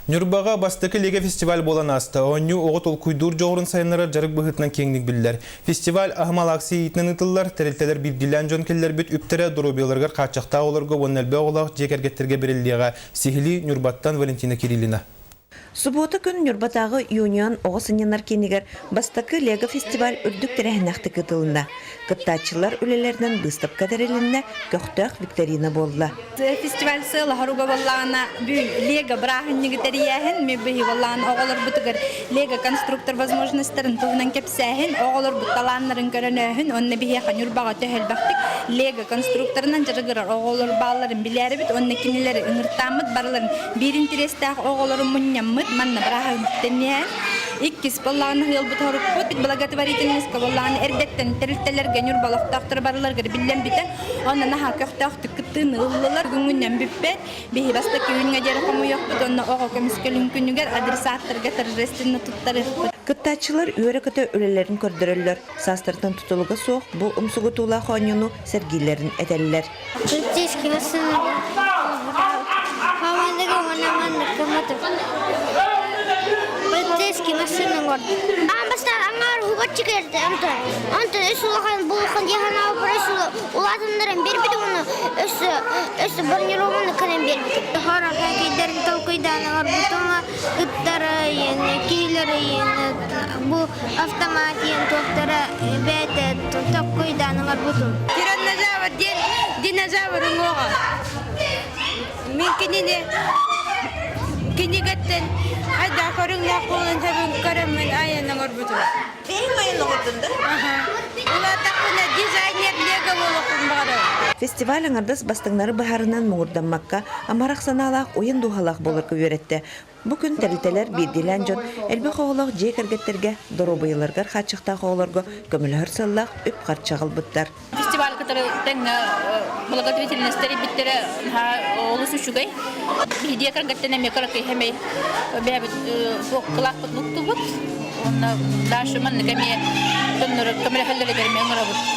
Нюрбаға бастықы леге фестиваль болан асты. Оню оғыт ол күйдур жоғырын сайынлары жарық бұғытынан кеңдік білдер. Фестиваль ағымал ақсы етінен ұтылылар, тәрелтелер бірділен жон келлер бүт үптірі дұрубияларғар қачықта оларға оннәлбе оғылақ жекергеттерге берілдіға. Сихили Нюрбаттан Валентина Кириллина. Суббота күн Нюрбатағы Юнион оғысынянар кенігер бастықы лего фестиваль үрдік тәрәхінақты кытылында. Кыттачылар үлелерінен бұстап кәдірелінне көқтөк викторина болды. Фестиваль сылы харуға боллағына бүл лего бірағыннығы тәрияхін, мен бұхи боллағын оғылар бұтығыр лего конструктор возможностарын тұғынан кепсәхін, оғылар бұтталанларын көрінөхін, онны біхеға Нюрбаға төхел бақтық лего конструкторынан жарығырар оғылар баларын білері біт, онны кенелері үңіртамыд барыларын бір интерестәқ оғыларын мұннямыд, манна бірағын тәниян. Иккис боллағын хыл бұт хорық бұт, бит благотворительностьқа боллағын әрдеттен тәрілтелерге Нюрбалықтақтыр барыларғыр білен біті, онна наға көқтақты күттіні ұлылар күңінен бүппет, бейі бастық күйінге дері қаму yok бұт, онна оға көміскелін күнігер адресаттырға тәрірестіні тұттары бұт. Кыттачылар үйері күті өлелерін көрдірілер. Састыртын тұтылығы соқ, бұл ұмсығы тула қойнуны сәргейлерін әтәлілер. Полицейский машина город. Амбастар аңар хугат чигерди антон үсулахан булхан яхана опресул улатындырын бербиди муну өсү бронированный калем бербиди. Хара хакидерин толкуйдан аңар бутуна гыттары килери бу автомат токтора бете толкуйдан аңар бутун. Тираннозавр динозавр ңога. Мен Кинигеттен айда көрүңлө колун табын көрөмүн айынан орбуту. Бейін айын оғырдынды? Ула такына дизайнер лего болуқын бары. Фестиваль аңардас бастыңнары бұхарынан мұңырданмаққа, амарақ саналақ ойын дұғалақ болыр көверетті. Бүгін тәрілтелер бейділен жон, әлбі қоғылық жек әргеттерге, дұрубайыларғар қачықта қоғыларға көмілі сыллақ үп қарчағыл бұттар. Фестиваль, который благотворительності биттері олысы үшігай. Бейдия қаргаттен әме қарақай әмей бәбіт қылақ бұт мұқты бұт. Оны дашы манны көмілі қалдыры бермей ұңыра бұт.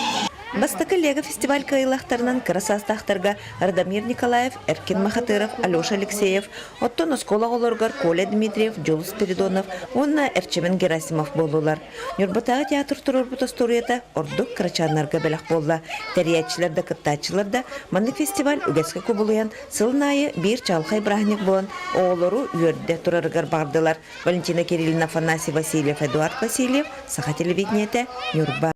Бастықы лего фестиваль кайылақтарынан Красастақтарға Радомир Николаев, Эркин Махатыров, Алеша Алексеев, оттон оскола олоргар Коля Дмитриев, Джол Спиридонов, онна Эрчемен Герасимов болулар. Нюрбатағы театр тұрыр бұтастуриеті ордық крачанларға бәліқ болды. Тәриятчыларда, кыттачыларда манны фестиваль үгеске көбілуян сылнайы бір чалқай брахник болан оғылыру үйерді тұрарығар бардылар. Валентина Кириллина, Афанасий Васильев, Эдуард Васильев, Саха телевидениеті, Нюрба.